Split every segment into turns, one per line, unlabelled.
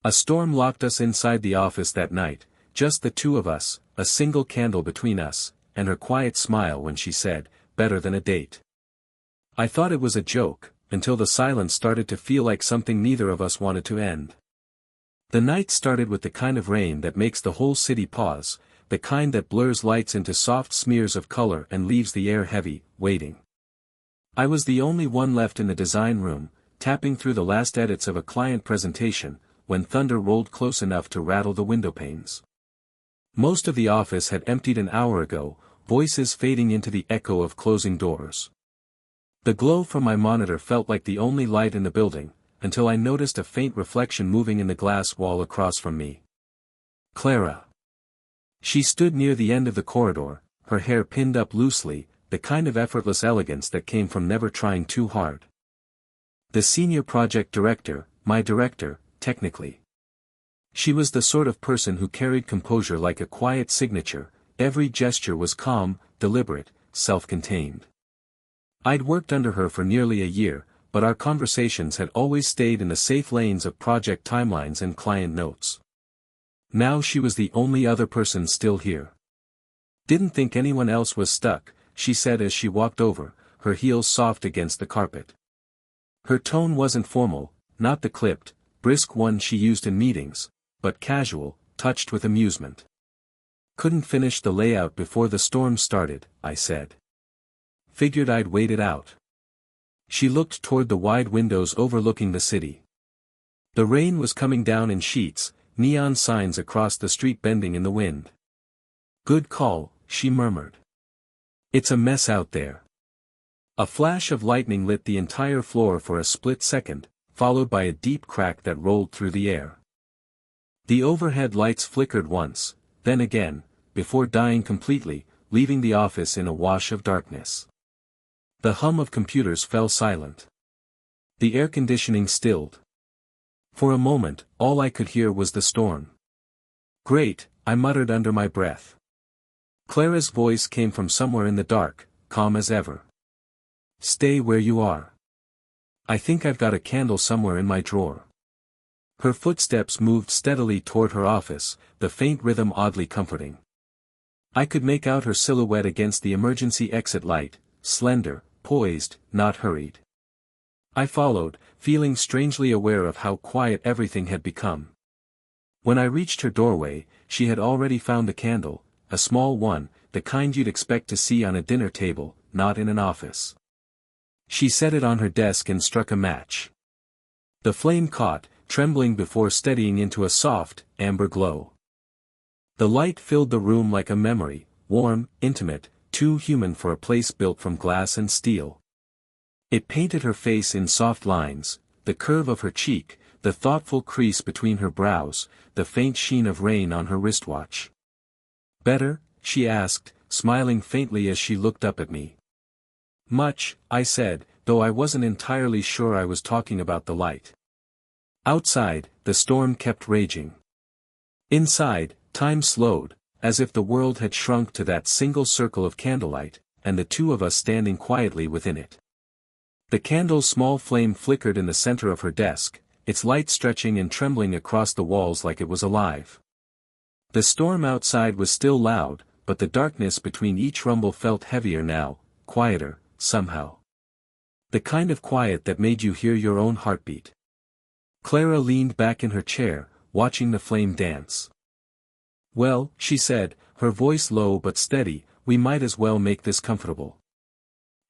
A storm locked us inside the office that night, just the two of us, a single candle between us, and her quiet smile when she said, "Better than a date." I thought it was a joke, until the silence started to feel like something neither of us wanted to end. The night started with the kind of rain that makes the whole city pause, the kind that blurs lights into soft smears of color and leaves the air heavy, waiting. I was the only one left in the design room, tapping through the last edits of a client presentation, when thunder rolled close enough to rattle the windowpanes. Most of the office had emptied an hour ago, voices fading into the echo of closing doors. The glow from my monitor felt like the only light in the building, until I noticed a faint reflection moving in the glass wall across from me. Clara. She stood near the end of the corridor, her hair pinned up loosely, the kind of effortless elegance that came from never trying too hard. The senior project director, my director, technically. She was the sort of person who carried composure like a quiet signature, every gesture was calm, deliberate, self-contained. I'd worked under her for nearly a year, but our conversations had always stayed in the safe lanes of project timelines and client notes. Now she was the only other person still here. "Didn't think anyone else was stuck," she said as she walked over, her heels soft against the carpet. Her tone wasn't formal, not the clipped, brisk one she used in meetings, but casual, touched with amusement. "Couldn't finish the layout before the storm started," I said. "Figured I'd wait it out." She looked toward the wide windows overlooking the city. The rain was coming down in sheets, neon signs across the street bending in the wind. "Good call," she murmured. "It's a mess out there." A flash of lightning lit the entire floor for a split second, followed by a deep crack that rolled through the air. The overhead lights flickered once, then again, before dying completely, leaving the office in a wash of darkness. The hum of computers fell silent. The air conditioning stilled. For a moment, all I could hear was the storm. "Great," I muttered under my breath. Clara's voice came from somewhere in the dark, calm as ever. "Stay where you are. I think I've got a candle somewhere in my drawer." Her footsteps moved steadily toward her office, the faint rhythm oddly comforting. I could make out her silhouette against the emergency exit light, slender, poised, not hurried. I followed, feeling strangely aware of how quiet everything had become. When I reached her doorway, she had already found a candle, a small one, the kind you'd expect to see on a dinner table, not in an office. She set it on her desk and struck a match. The flame caught, trembling before steadying into a soft, amber glow. The light filled the room like a memory, warm, intimate, too human for a place built from glass and steel. It painted her face in soft lines, the curve of her cheek, the thoughtful crease between her brows, the faint sheen of rain on her wristwatch. "Better?" she asked, smiling faintly as she looked up at me. "Much," I said, though I wasn't entirely sure I was talking about the light. Outside, the storm kept raging. Inside, time slowed, as if the world had shrunk to that single circle of candlelight, and the two of us standing quietly within it. The candle's small flame flickered in the center of her desk, its light stretching and trembling across the walls like it was alive. The storm outside was still loud, but the darkness between each rumble felt heavier now, quieter, somehow. The kind of quiet that made you hear your own heartbeat. Clara leaned back in her chair, watching the flame dance. "Well," she said, her voice low but steady, "we might as well make this comfortable."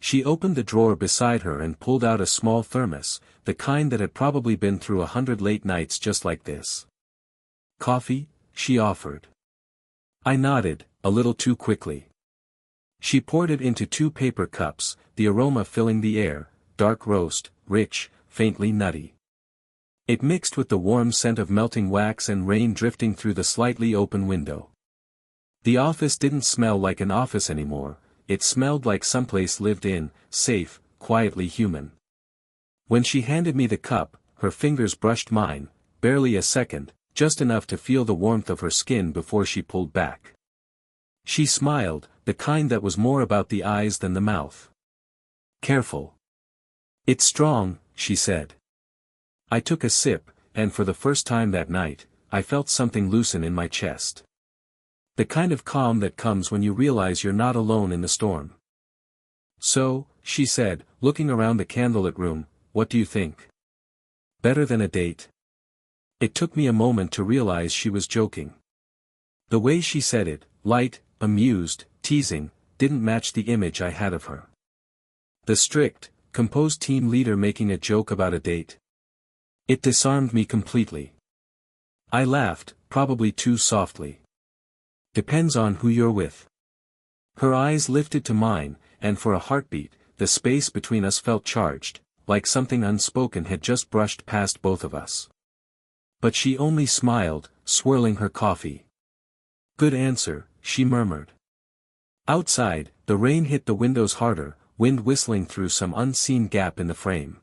She opened the drawer beside her and pulled out a small thermos, the kind that had probably been through 100 late nights just like this. "Coffee?" she offered. I nodded, a little too quickly. She poured it into 2 paper cups, the aroma filling the air, dark roast, rich, faintly nutty. It mixed with the warm scent of melting wax and rain drifting through the slightly open window. The office didn't smell like an office anymore, it smelled like someplace lived in, safe, quietly human. When she handed me the cup, her fingers brushed mine, barely a second, just enough to feel the warmth of her skin before she pulled back. She smiled, the kind that was more about the eyes than the mouth. "Careful. It's strong," she said. I took a sip, and for the first time that night, I felt something loosen in my chest. The kind of calm that comes when you realize you're not alone in the storm. "So," she said, looking around the candlelit room, "what do you think? Better than a date?" It took me a moment to realize she was joking. The way she said it, light, amused, teasing, didn't match the image I had of her. The strict, composed team leader making a joke about a date. It disarmed me completely. I laughed, probably too softly. "Depends on who you're with." Her eyes lifted to mine, and for a heartbeat, the space between us felt charged, like something unspoken had just brushed past both of us. But she only smiled, swirling her coffee. "Good answer," she murmured. Outside, the rain hit the windows harder, wind whistling through some unseen gap in the frame.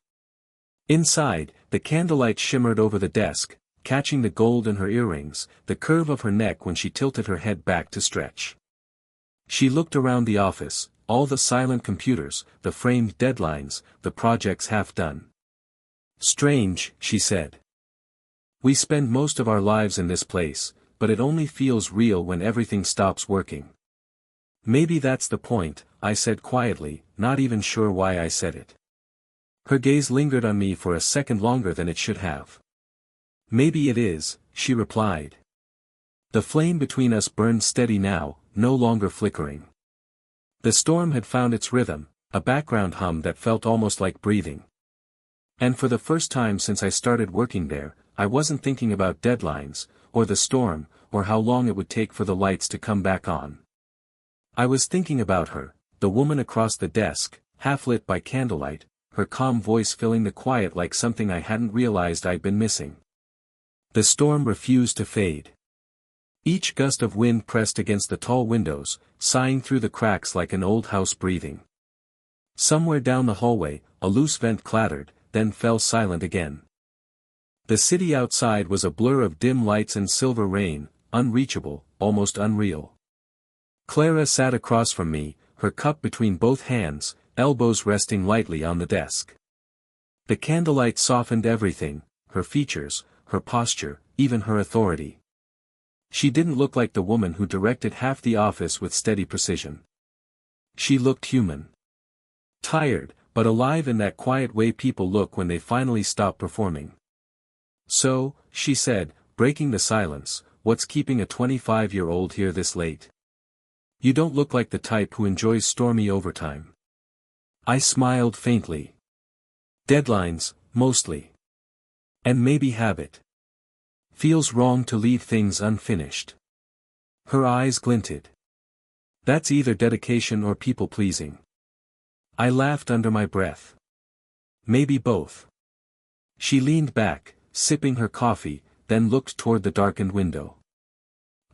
Inside, the candlelight shimmered over the desk, catching the gold in her earrings, the curve of her neck when she tilted her head back to stretch. She looked around the office, all the silent computers, the framed deadlines, the projects half done. "Strange," she said. "We spend most of our lives in this place, but it only feels real when everything stops working." "Maybe that's the point," I said quietly, not even sure why I said it. Her gaze lingered on me for a second longer than it should have. "Maybe it is," she replied. The flame between us burned steady now, no longer flickering. The storm had found its rhythm, a background hum that felt almost like breathing. And for the first time since I started working there, I wasn't thinking about deadlines, or the storm, or how long it would take for the lights to come back on. I was thinking about her, the woman across the desk, half lit by candlelight, her calm voice filling the quiet like something I hadn't realized I'd been missing. The storm refused to fade. Each gust of wind pressed against the tall windows, sighing through the cracks like an old house breathing. Somewhere down the hallway, a loose vent clattered, then fell silent again. The city outside was a blur of dim lights and silver rain, unreachable, almost unreal. Clara sat across from me, her cup between both hands, elbows resting lightly on the desk. The candlelight softened everything, her features, her posture, even her authority. She didn't look like the woman who directed half the office with steady precision. She looked human. Tired, but alive in that quiet way people look when they finally stop performing. "So," she said, breaking the silence, "what's keeping a 25-year-old here this late? You don't look like the type who enjoys stormy overtime." I smiled faintly. "Deadlines, mostly. And maybe habit. Feels wrong to leave things unfinished." Her eyes glinted. "That's either dedication or people-pleasing." I laughed under my breath. "Maybe both." She leaned back, sipping her coffee, then looked toward the darkened window.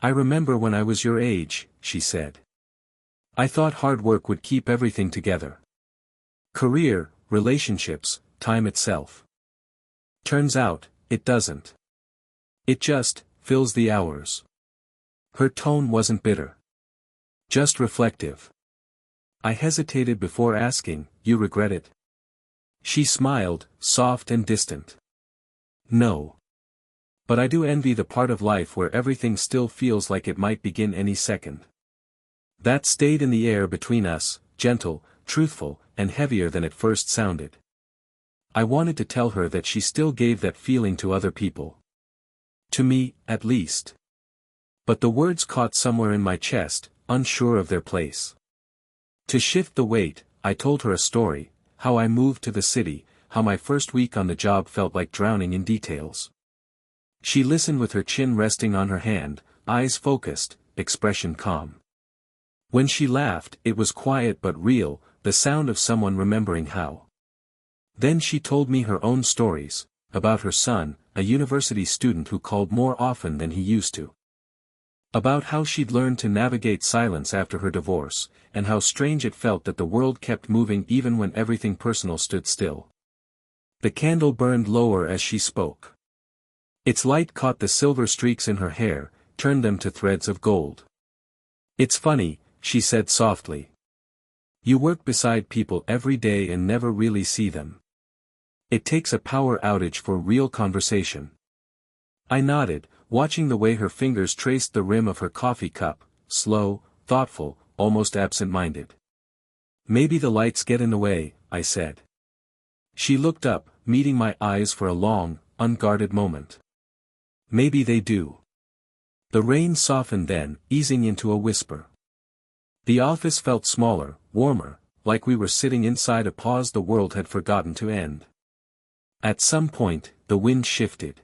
"I remember when I was your age," she said. "I thought hard work would keep everything together. Career, relationships, time itself. Turns out, it doesn't. It just fills the hours." Her tone wasn't bitter. Just reflective. I hesitated before asking, "You regret it?" She smiled, soft and distant. "No. But I do envy the part of life where everything still feels like it might begin any second." That stayed in the air between us, gentle, truthful, and heavier than it first sounded. I wanted to tell her that she still gave that feeling to other people. To me, at least. But the words caught somewhere in my chest, unsure of their place. To shift the weight, I told her a story, how I moved to the city, how my first week on the job felt like drowning in details. She listened with her chin resting on her hand, eyes focused, expression calm. When she laughed, it was quiet but real, the sound of someone remembering how. Then she told me her own stories, about her son, a university student who called more often than he used to. About how she'd learned to navigate silence after her divorce, and how strange it felt that the world kept moving even when everything personal stood still. The candle burned lower as she spoke. Its light caught the silver streaks in her hair, turned them to threads of gold. "It's funny," she said softly. "You work beside people every day and never really see them. It takes a power outage for real conversation." I nodded, watching the way her fingers traced the rim of her coffee cup, slow, thoughtful, almost absent-minded. Maybe the lights get in the way, I said. She looked up, meeting my eyes for a long, unguarded moment. Maybe they do. The rain softened then, easing into a whisper. The office felt smaller, warmer, like we were sitting inside a pause the world had forgotten to end. At some point, the wind shifted.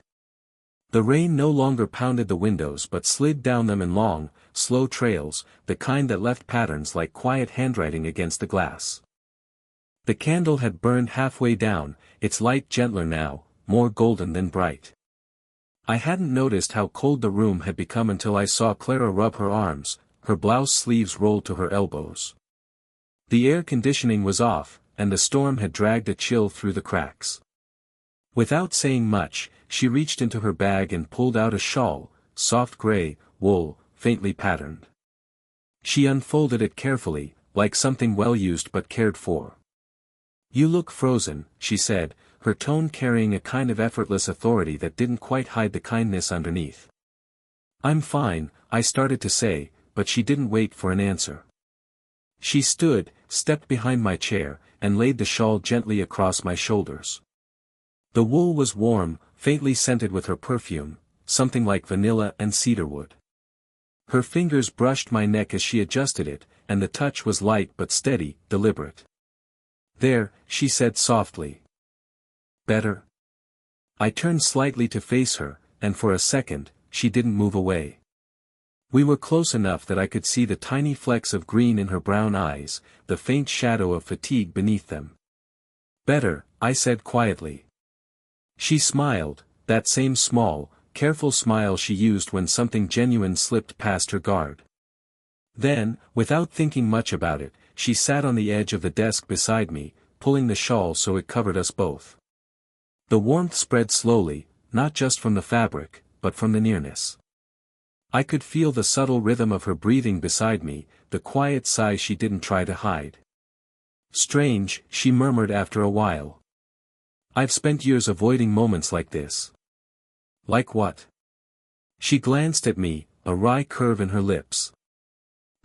The rain no longer pounded the windows but slid down them in long, slow trails, the kind that left patterns like quiet handwriting against the glass. The candle had burned halfway down, its light gentler now, more golden than bright. I hadn't noticed how cold the room had become until I saw Clara rub her arms, her blouse sleeves rolled to her elbows. The air conditioning was off, and the storm had dragged a chill through the cracks. Without saying much, she reached into her bag and pulled out a shawl, soft gray, wool, faintly patterned. She unfolded it carefully, like something well used but cared for. "You look frozen," she said, her tone carrying a kind of effortless authority that didn't quite hide the kindness underneath. "I'm fine," I started to say, but she didn't wait for an answer. She stood, stepped behind my chair, and laid the shawl gently across my shoulders. The wool was warm, faintly scented with her perfume, something like vanilla and cedarwood. Her fingers brushed my neck as she adjusted it, and the touch was light but steady, deliberate. "There," she said softly. "Better?" I turned slightly to face her, and for a second, she didn't move away. We were close enough that I could see the tiny flecks of green in her brown eyes, the faint shadow of fatigue beneath them. "Better," I said quietly. She smiled, that same small, careful smile she used when something genuine slipped past her guard. Then, without thinking much about it, she sat on the edge of the desk beside me, pulling the shawl so it covered us both. The warmth spread slowly, not just from the fabric, but from the nearness. I could feel the subtle rhythm of her breathing beside me, the quiet sigh she didn't try to hide. "Strange," she murmured after a while. "I've spent years avoiding moments like this." "Like what?" She glanced at me, a wry curve in her lips.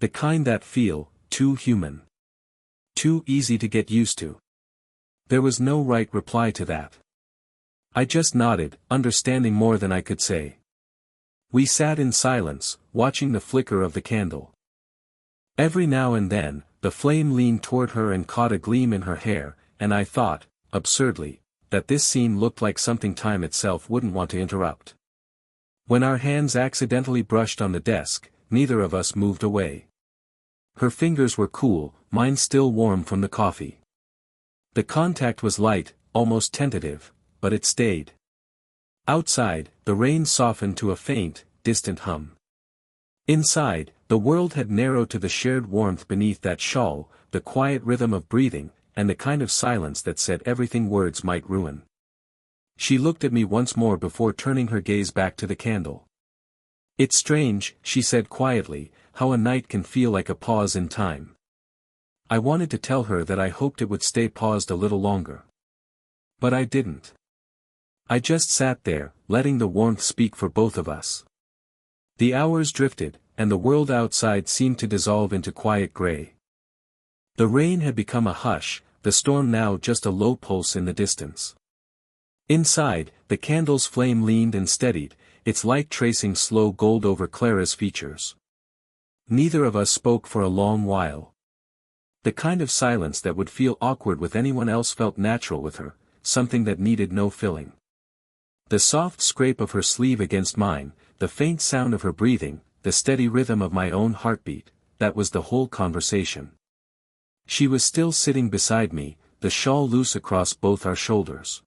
"The kind that feel too human. Too easy to get used to." There was no right reply to that. I just nodded, understanding more than I could say. We sat in silence, watching the flicker of the candle. Every now and then, the flame leaned toward her and caught a gleam in her hair, and I thought, absurdly, that this scene looked like something time itself wouldn't want to interrupt. When our hands accidentally brushed on the desk, neither of us moved away. Her fingers were cool, mine still warm from the coffee. The contact was light, almost tentative, but it stayed. Outside, the rain softened to a faint, distant hum. Inside, the world had narrowed to the shared warmth beneath that shawl, the quiet rhythm of breathing, and the kind of silence that said everything words might ruin. She looked at me once more before turning her gaze back to the candle. "It's strange," she said quietly, "how a night can feel like a pause in time." I wanted to tell her that I hoped it would stay paused a little longer. But I didn't. I just sat there, letting the warmth speak for both of us. The hours drifted, and the world outside seemed to dissolve into quiet gray. The rain had become a hush, the storm now just a low pulse in the distance. Inside, the candle's flame leaned and steadied, its light tracing slow gold over Clara's features. Neither of us spoke for a long while. The kind of silence that would feel awkward with anyone else felt natural with her, something that needed no filling. The soft scrape of her sleeve against mine, the faint sound of her breathing, the steady rhythm of my own heartbeat, that was the whole conversation. She was still sitting beside me, the shawl loose across both our shoulders.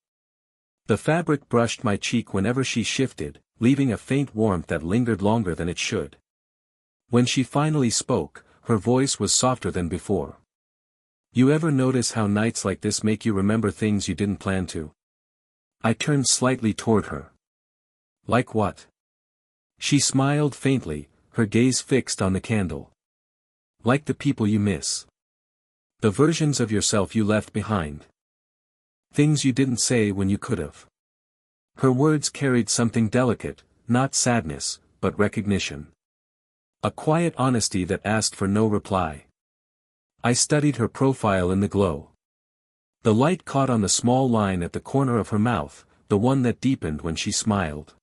The fabric brushed my cheek whenever she shifted, leaving a faint warmth that lingered longer than it should. When she finally spoke, her voice was softer than before. "You ever notice how nights like this make you remember things you didn't plan to?" I turned slightly toward her. "Like what?" She smiled faintly, her gaze fixed on the candle. "Like the people you miss. The versions of yourself you left behind. Things you didn't say when you could have." Her words carried something delicate, not sadness, but recognition. A quiet honesty that asked for no reply. I studied her profile in the glow. The light caught on the small line at the corner of her mouth, the one that deepened when she smiled.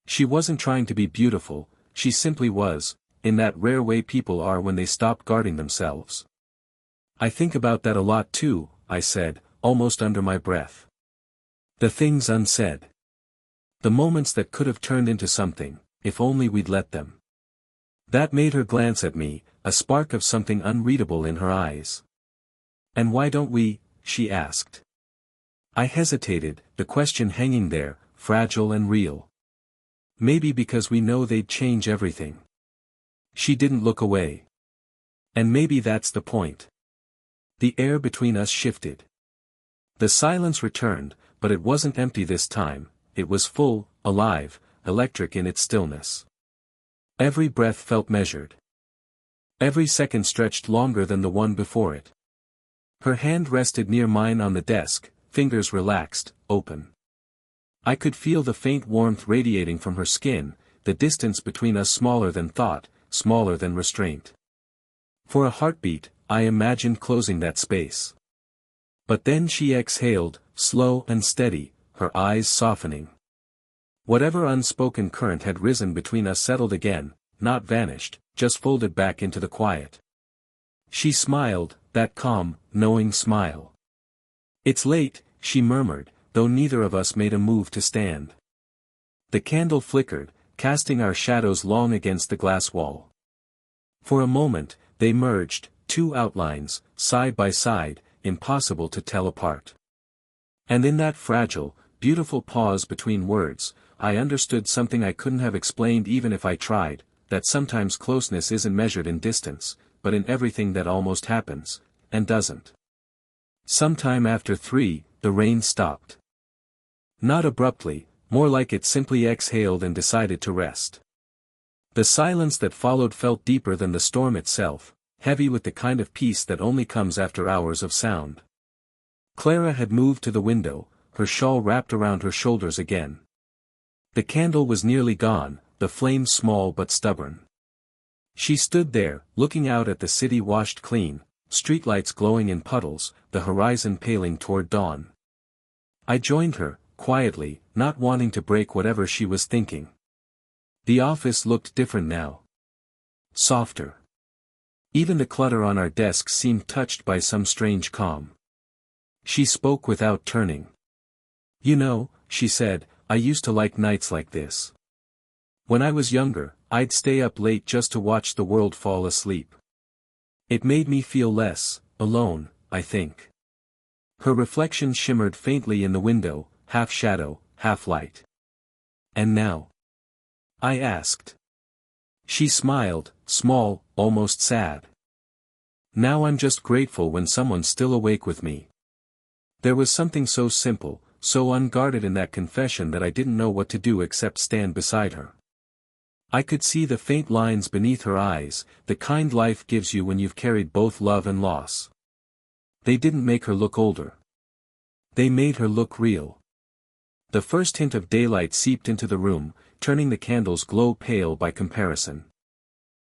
She wasn't trying to be beautiful, she simply was, in that rare way people are when they stop guarding themselves. I think about that a lot too, I said, almost under my breath. The things unsaid. The moments that could have turned into something, if only we'd let them. That made her glance at me, a spark of something unreadable in her eyes. And why don't we? She asked. I hesitated, the question hanging there, fragile and real. Maybe because we know they'd change everything. She didn't look away. And maybe that's the point. The air between us shifted. The silence returned, but it wasn't empty this time, it was full, alive, electric in its stillness. Every breath felt measured. Every second stretched longer than the one before it. Her hand rested near mine on the desk, fingers relaxed, open. I could feel the faint warmth radiating from her skin, the distance between us smaller than thought, smaller than restraint. For a heartbeat, I imagined closing that space. But then she exhaled, slow and steady, her eyes softening. Whatever unspoken current had risen between us settled again, not vanished, just folded back into the quiet. She smiled, that calm, knowing smile. It's late, she murmured, though neither of us made a move to stand. The candle flickered, casting our shadows long against the glass wall. For a moment, they merged, two outlines, side by side, impossible to tell apart. And in that fragile, beautiful pause between words, I understood something I couldn't have explained even if I tried, that sometimes closeness isn't measured in distance, but in everything that almost happens, and doesn't. Sometime after 3, the rain stopped. Not abruptly, more like it simply exhaled and decided to rest. The silence that followed felt deeper than the storm itself, heavy with the kind of peace that only comes after hours of sound. Clara had moved to the window, her shawl wrapped around her shoulders again. The candle was nearly gone, the flame small but stubborn. She stood there, looking out at the city washed clean, streetlights glowing in puddles, the horizon paling toward dawn. I joined her, quietly, not wanting to break whatever she was thinking. The office looked different now. Softer. Even the clutter on our desks seemed touched by some strange calm. She spoke without turning. You know, she said, I used to like nights like this. When I was younger, I'd stay up late just to watch the world fall asleep. It made me feel less alone, I think. Her reflection shimmered faintly in the window, half shadow, half light. And now? I asked. She smiled, small, almost sad. Now I'm just grateful when someone's still awake with me. There was something so simple, so unguarded in that confession that I didn't know what to do except stand beside her. I could see the faint lines beneath her eyes, the kind life gives you when you've carried both love and loss. They didn't make her look older. They made her look real. The first hint of daylight seeped into the room, turning the candle's glow pale by comparison.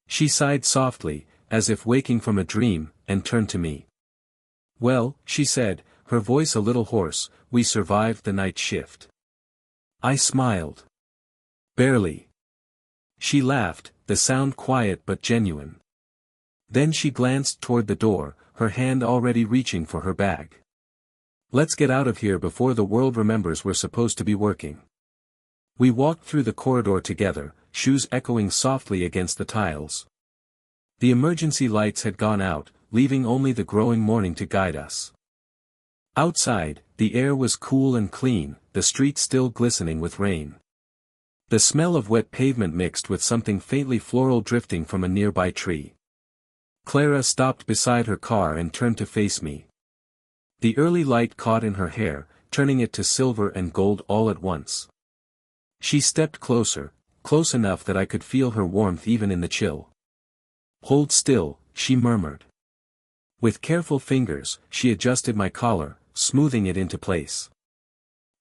She sighed softly, as if waking from a dream, and turned to me. Well, she said, her voice a little hoarse, we survived the night shift. I smiled. Barely. She laughed, the sound quiet but genuine. Then she glanced toward the door, her hand already reaching for her bag. Let's get out of here before the world remembers we're supposed to be working. We walked through the corridor together, shoes echoing softly against the tiles. The emergency lights had gone out, leaving only the growing morning to guide us. Outside, the air was cool and clean, the street still glistening with rain. The smell of wet pavement mixed with something faintly floral drifting from a nearby tree. Clara stopped beside her car and turned to face me. The early light caught in her hair, turning it to silver and gold all at once. She stepped closer, close enough that I could feel her warmth even in the chill. Hold still, she murmured. With careful fingers, she adjusted my collar, smoothing it into place.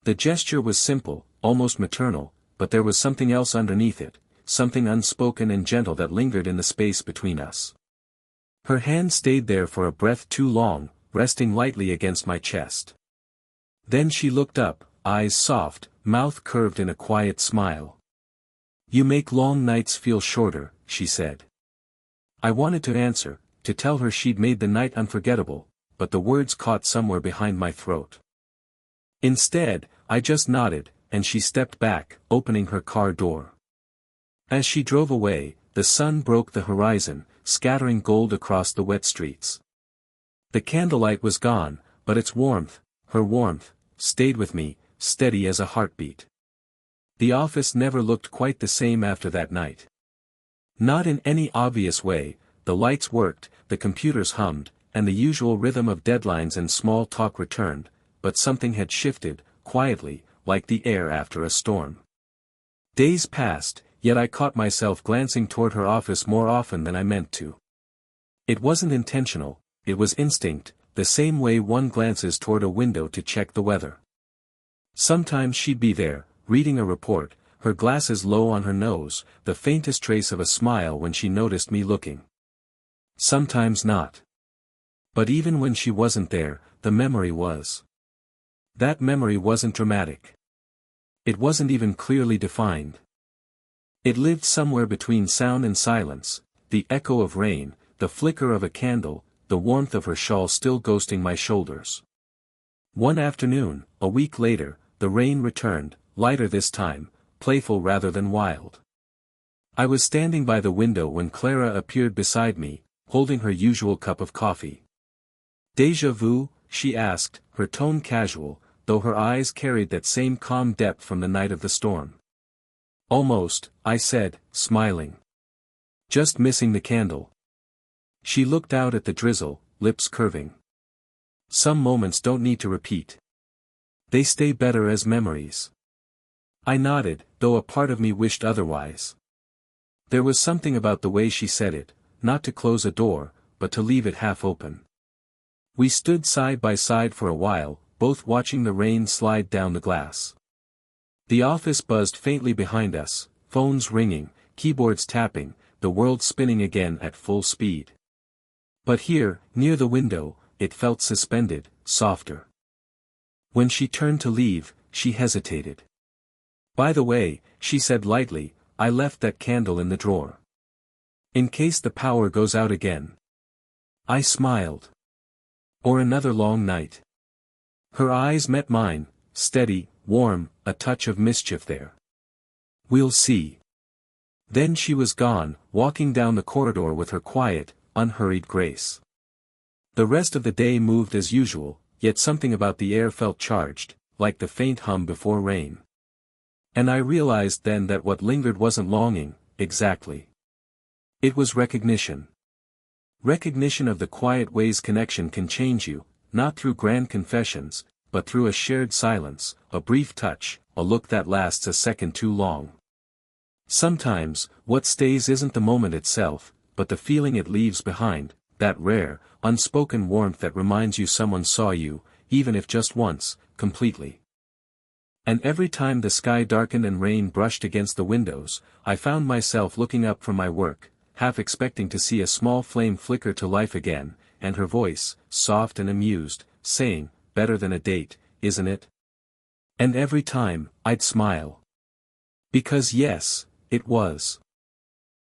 The gesture was simple, almost maternal, but there was something else underneath it, something unspoken and gentle that lingered in the space between us. Her hand stayed there for a breath too long, resting lightly against my chest. Then she looked up, eyes soft, mouth curved in a quiet smile. "You make long nights feel shorter," she said. I wanted to answer, to tell her she'd made the night unforgettable, but the words caught somewhere behind my throat. Instead, I just nodded, and she stepped back, opening her car door. As she drove away, the sun broke the horizon, scattering gold across the wet streets. The candlelight was gone, but its warmth, her warmth, stayed with me, steady as a heartbeat. The office never looked quite the same after that night. Not in any obvious way, the lights worked, the computers hummed, and the usual rhythm of deadlines and small talk returned, but something had shifted, quietly, like the air after a storm. Days passed, yet I caught myself glancing toward her office more often than I meant to. It wasn't intentional, it was instinct, the same way one glances toward a window to check the weather. Sometimes she'd be there, reading a report, her glasses low on her nose, the faintest trace of a smile when she noticed me looking. Sometimes not. But even when she wasn't there, the memory was. That memory wasn't dramatic. It wasn't even clearly defined. It lived somewhere between sound and silence, the echo of rain, the flicker of a candle, the warmth of her shawl still ghosting my shoulders. One afternoon, a week later, the rain returned, lighter this time, playful rather than wild. I was standing by the window when Clara appeared beside me, holding her usual cup of coffee. "Déjà vu?" she asked, her tone casual, though her eyes carried that same calm depth from the night of the storm. "Almost," I said, smiling. "Just missing the candle." She looked out at the drizzle, lips curving. "Some moments don't need to repeat. They stay better as memories." I nodded, though a part of me wished otherwise. There was something about the way she said it, not to close a door, but to leave it half open. We stood side by side for a while, both watching the rain slide down the glass. The office buzzed faintly behind us, phones ringing, keyboards tapping, the world spinning again at full speed. But here, near the window, it felt suspended, softer. When she turned to leave, she hesitated. "By the way," she said lightly, "I left that candle in the drawer. In case the power goes out again." I smiled. "Or another long night." Her eyes met mine, steady, warm, a touch of mischief there. "We'll see." Then she was gone, walking down the corridor with her quiet, unhurried grace. The rest of the day moved as usual, yet something about the air felt charged, like the faint hum before rain. And I realized then that what lingered wasn't longing, exactly. It was recognition. Recognition of the quiet ways connection can change you, not through grand confessions, but through a shared silence, a brief touch, a look that lasts a second too long. Sometimes, what stays isn't the moment itself, but the feeling it leaves behind, that rare, unspoken warmth that reminds you someone saw you, even if just once, completely. And every time the sky darkened and rain brushed against the windows, I found myself looking up from my work, half expecting to see a small flame flicker to life again, and her voice, soft and amused, saying, "Better than a date, isn't it?" And every time, I'd smile. Because yes, it was.